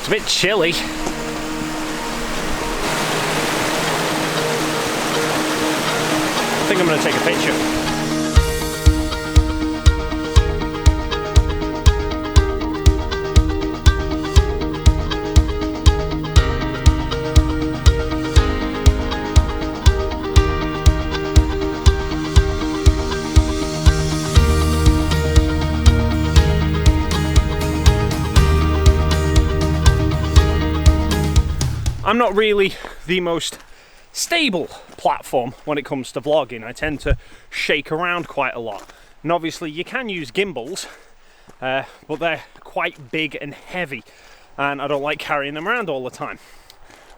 It's a bit chilly. I think I'm going to take a picture. I'm not really the most stable platform when it comes to vlogging. I tend to shake around quite a lot. And obviously you can use gimbals, but they're quite big and heavy, and I don't like carrying them around all the time.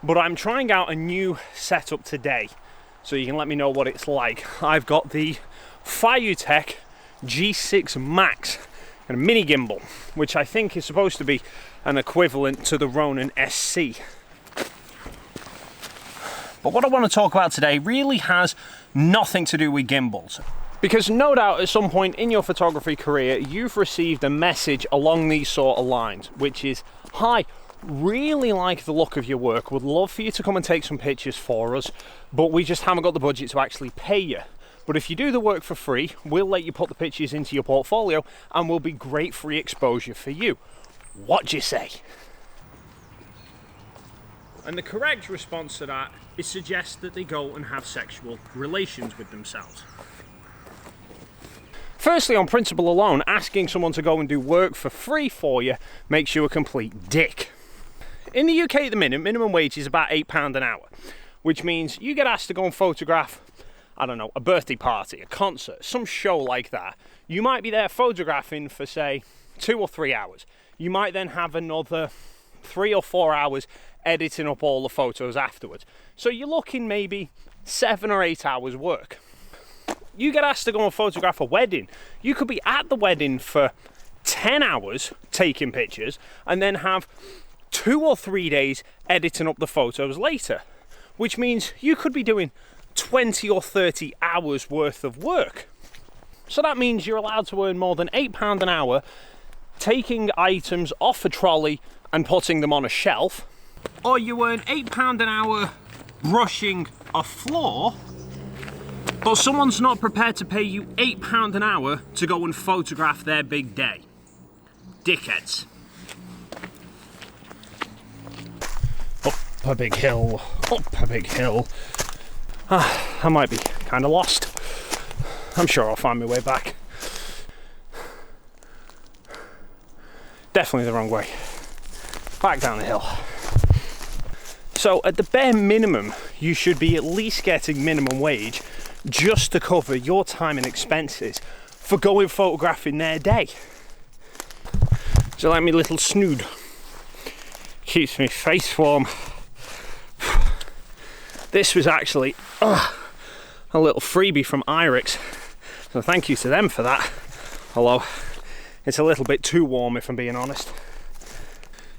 But I'm trying out a new setup today, so you can let me know what it's like. I've got the Fireutech G6 Max, a mini gimbal, which I think is supposed to be an equivalent to the Ronin SC. But what I want to talk about today really has nothing to do with gimbals. Because no doubt at some point in your photography career, you've received a message along these sort of lines, which is, hi, really like the look of your work, would love for you to come and take some pictures for us, but we just haven't got the budget to actually pay you. But if you do the work for free, we'll let you put the pictures into your portfolio and will be great free exposure for you. What do you say? And the correct response to that is suggest that they go and have sexual relations with themselves. Firstly, on principle alone, asking someone to go and do work for free for you makes you a complete dick. In the UK at the minute, minimum wage is about £8 an hour, which means you get asked to go and photograph, I don't know, a birthday party, a concert, some show like that. You might be there photographing for, say, 2 or 3 hours. You might then have another 3 or 4 hours editing up all the photos afterwards. So you're looking maybe 7 or 8 hours work. You get asked to go and photograph a wedding. You could be at the wedding for 10 hours taking pictures and then have 2 or 3 days editing up the photos later, which means you could be doing 20 or 30 hours worth of work. So that means you're allowed to earn more than £8 an hour taking items off a trolley and putting them on a shelf, or you earn £8 an hour brushing a floor, but someone's not prepared to pay you £8 an hour to go and photograph their big day. Dickheads. Up a big hill, up a big hill. I might be kind of lost. I'm sure I'll find my way back. Definitely the wrong way. Back down the hill. So at the bare minimum, you should be at least getting minimum wage just to cover your time and expenses for going photographing their day. So like my little snood. Keeps me face warm. This was actually a little freebie from IRIX, so thank you to them for that. Although it's a little bit too warm if I'm being honest.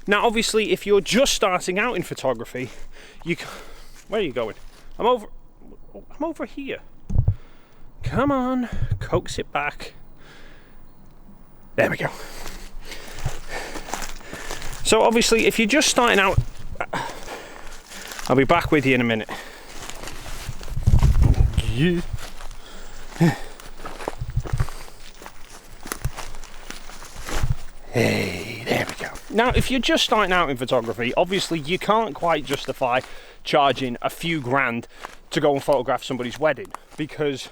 Now obviously if you're just starting out in photography, where are you going? I'm over here. Come on, coax it back. There we go. So obviously if you're just starting out, I'll be back with you in a minute. Yeah. Hey, there we go. Now, if you're just starting out in photography, obviously you can't quite justify charging a few grand to go and photograph somebody's wedding, because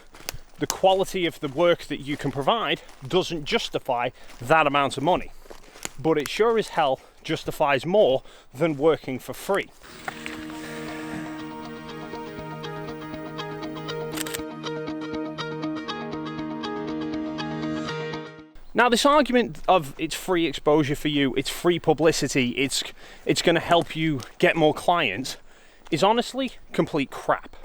the quality of the work that you can provide doesn't justify that amount of money. But it sure as hell justifies more than working for free. Now this argument of it's free exposure for you, it's free publicity, it's going to help you get more clients, is honestly complete crap.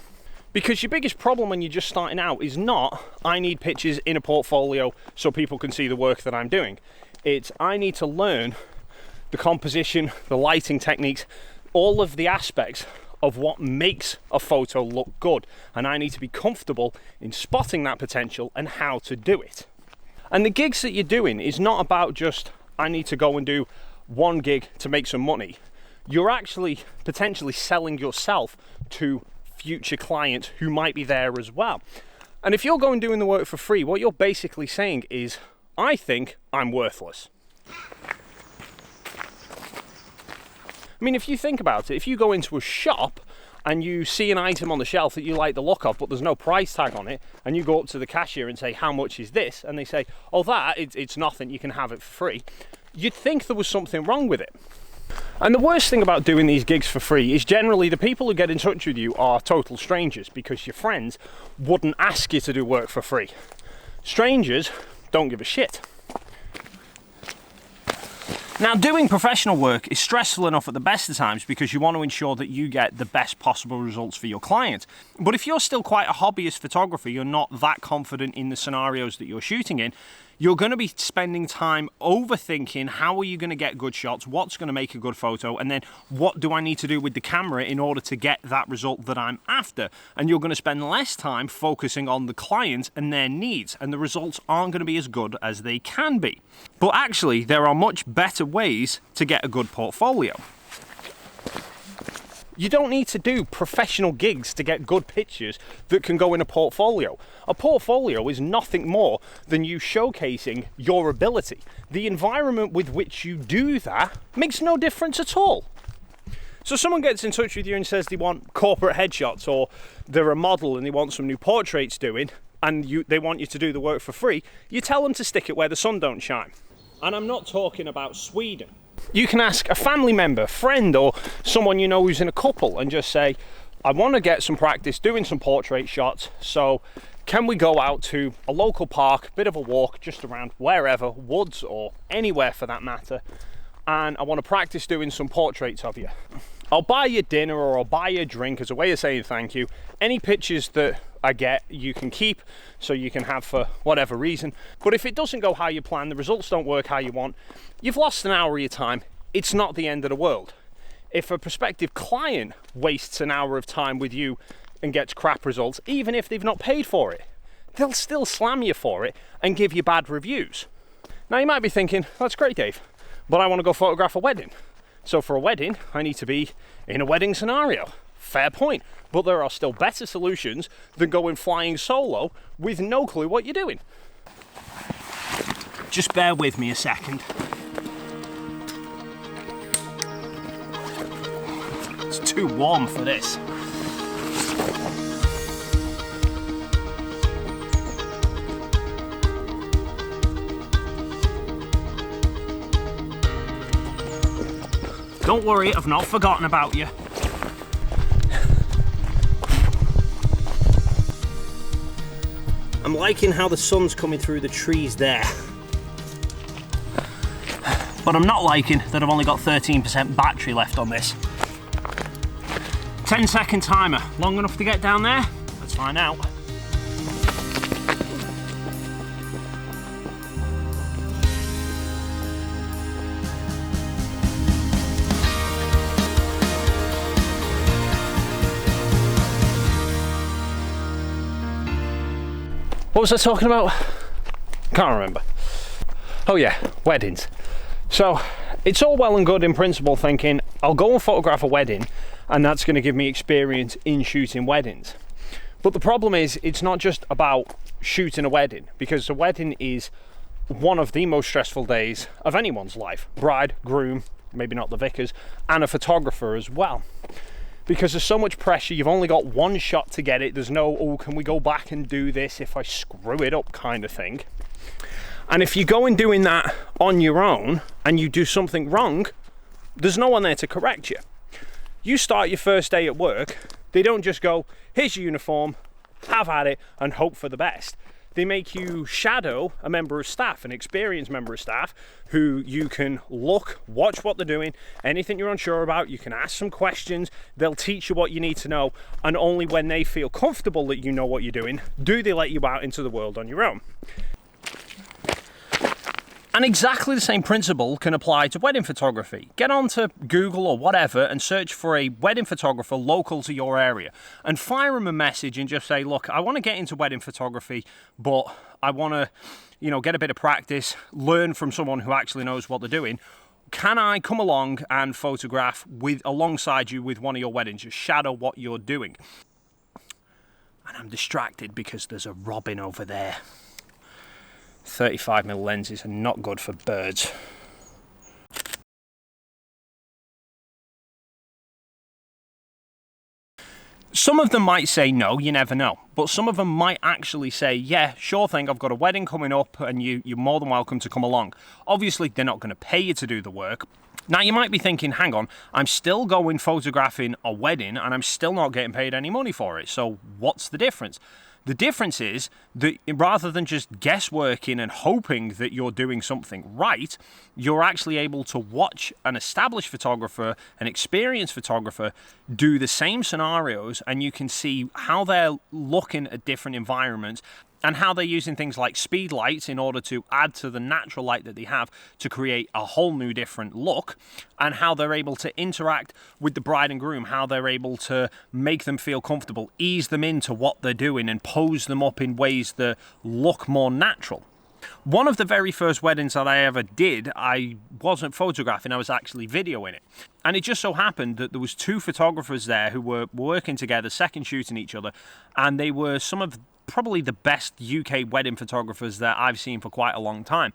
Because your biggest problem when you're just starting out is not, I need pictures in a portfolio so people can see the work that I'm doing. It's, I need to learn the composition, the lighting techniques, all of the aspects of what makes a photo look good. And I need to be comfortable in spotting that potential and how to do it. And the gigs that you're doing is not about just, I need to go and do one gig to make some money, you're actually potentially selling yourself to future clients who might be there as well. And if you're going doing the work for free, what you're basically saying is, I think I'm worthless. I mean, if you think about it, if you go into a shop and you see an item on the shelf that you like the look of, but there's no price tag on it, and you go up to the cashier and say, how much is this? And they say, oh, it's nothing, you can have it for free. You'd think there was something wrong with it. And the worst thing about doing these gigs for free is generally the people who get in touch with you are total strangers, because your friends wouldn't ask you to do work for free. Strangers don't give a shit. Now, doing professional work is stressful enough at the best of times because you want to ensure that you get the best possible results for your client. But if you're still quite a hobbyist photographer, you're not that confident in the scenarios that you're shooting in, you're going to be spending time overthinking how are you going to get good shots, what's going to make a good photo, and then what do I need to do with the camera in order to get that result that I'm after. And you're going to spend less time focusing on the client and their needs, and the results aren't going to be as good as they can be. But actually, there are much better ways to get a good portfolio. You don't need to do professional gigs to get good pictures that can go in a portfolio. A portfolio is nothing more than you showcasing your ability. The environment with which you do that makes no difference at all. So someone gets in touch with you and says they want corporate headshots, or they're a model and they want some new portraits doing, and they want you to do the work for free. You tell them to stick it where the sun don't shine. And I'm not talking about Sweden. You can ask a family member, friend, or someone you know who's in a couple and just say, I want to get some practice doing some portrait shots, so can we go out to a local park, bit of a walk just around wherever, woods or anywhere for that matter, and I want to practice doing some portraits of you. I'll buy you dinner or I'll buy you a drink as a way of saying thank you. Any pictures that I get, you can keep, so you can have for whatever reason. But if it doesn't go how you plan, the results don't work how you want, you've lost an hour of your time. It's not the end of the world. If a prospective client wastes an hour of time with you and gets crap results, even if they've not paid for it, they'll still slam you for it and give you bad reviews. Now you might be thinking, that's great, Dave, but I want to go photograph a wedding. So for a wedding, I need to be in a wedding scenario. Fair point, but there are still better solutions than going flying solo with no clue what you're doing. Just bear with me a second. It's too warm for this. Don't worry, I've not forgotten about you. I'm liking how the sun's coming through the trees there. But I'm not liking that I've only got 13% battery left on this. 10-second timer, long enough to get down there? Let's find out. What was I talking about? Can't remember. Oh yeah, weddings. So it's all well and good in principle thinking I'll go and photograph a wedding and that's going to give me experience in shooting weddings. But the problem is it's not just about shooting a wedding, because a wedding is one of the most stressful days of anyone's life. Bride, groom, maybe not the vicars, and a photographer as well. Because there's so much pressure, you've only got one shot to get it. There's no, oh, can we go back and do this if I screw it up kind of thing. And if you go and doing that on your own and you do something wrong, there's no one there to correct you. You start your first day at work, they don't just go, here's your uniform, have at it, and hope for the best. They make you shadow a member of staff, an experienced member of staff, who you can look, watch what they're doing, anything you're unsure about, you can ask some questions, they'll teach you what you need to know, and only when they feel comfortable that you know what you're doing, do they let you out into the world on your own. And exactly the same principle can apply to wedding photography. Get onto Google or whatever and search for a wedding photographer local to your area and fire them a message and just say, look, I want to get into wedding photography, but I want to, get a bit of practice, learn from someone who actually knows what they're doing. can I come along and photograph alongside you with one of your weddings, just shadow what you're doing? And I'm distracted because there's a robin over there. 35mm lenses are not good for birds. Some of them might say no, you never know. But some of them might actually say, yeah, sure thing, I've got a wedding coming up and you're more than welcome to come along. Obviously, they're not going to pay you to do the work. Now, you might be thinking, hang on, I'm still going photographing a wedding and I'm still not getting paid any money for it. So what's the difference? The difference is that rather than just guessworking and hoping that you're doing something right, you're actually able to watch an established photographer, an experienced photographer, do the same scenarios, and you can see how they're looking at different environments and how they're using things like speed lights in order to add to the natural light that they have to create a whole new different look, and how they're able to interact with the bride and groom, how they're able to make them feel comfortable, ease them into what they're doing and pose them up in ways that look more natural. One of the very first weddings that I ever did, I wasn't photographing, I was actually videoing it. And it just so happened that there was two photographers there who were working together, second shooting each other, and they were some of probably the best UK wedding photographers that I've seen for quite a long time.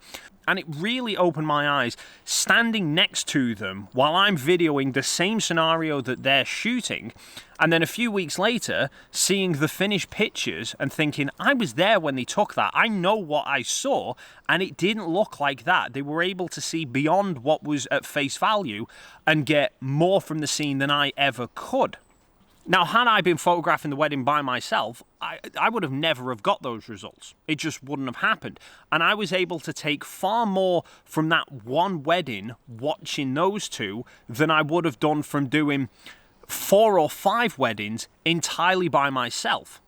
And it really opened my eyes standing next to them while I'm videoing the same scenario that they're shooting, and then a few weeks later seeing the finished pictures and thinking, I was there when they took that, I know what I saw, and it didn't look like that. They were able to see beyond what was at face value and get more from the scene than I ever could. Now, had I been photographing the wedding by myself, I would have never have got those results. It just wouldn't have happened. And I was able to take far more from that one wedding, watching those two, than I would have done from doing 4 or 5 weddings entirely by myself.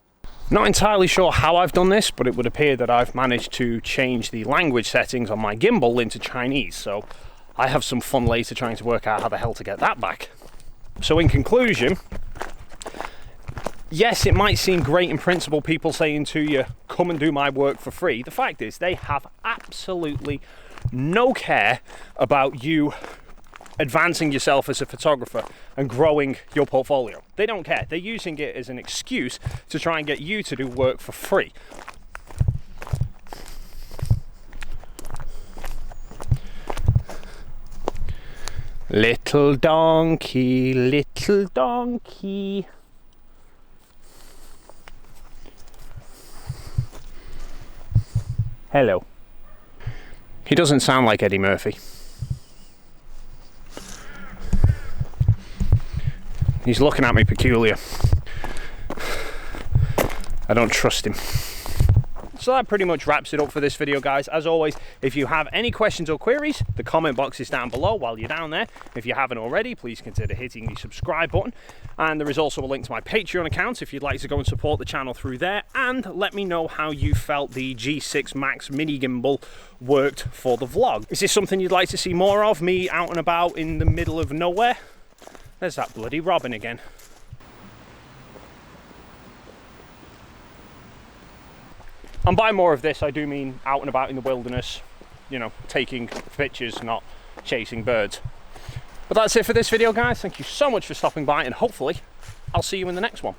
Not entirely sure how I've done this, but it would appear that I've managed to change the language settings on my gimbal into Chinese. So I have some fun later trying to work out how the hell to get that back. So in conclusion, yes, it might seem great in principle, people saying to you, come and do my work for free. The fact is, they have absolutely no care about you advancing yourself as a photographer and growing your portfolio. They don't care. They're using it as an excuse to try and get you to do work for free. Little donkey, little donkey. Hello. He doesn't sound like Eddie Murphy. He's looking at me peculiar. I don't trust him. So that pretty much wraps it up for this video, guys. As always, if you have any questions or queries, the comment box is down below while you're down there. If you haven't already, please consider hitting the subscribe button. And there is also a link to my Patreon account if you'd like to go and support the channel through there. And let me know how you felt the G6 Max mini gimbal worked for the vlog. Is this something you'd like to see more of, me out and about in the middle of nowhere? There's that bloody robin again. And by more of this, I do mean out and about in the wilderness, you know, taking pictures, not chasing birds. But that's it for this video, guys. Thank you so much for stopping by, and hopefully I'll see you in the next one.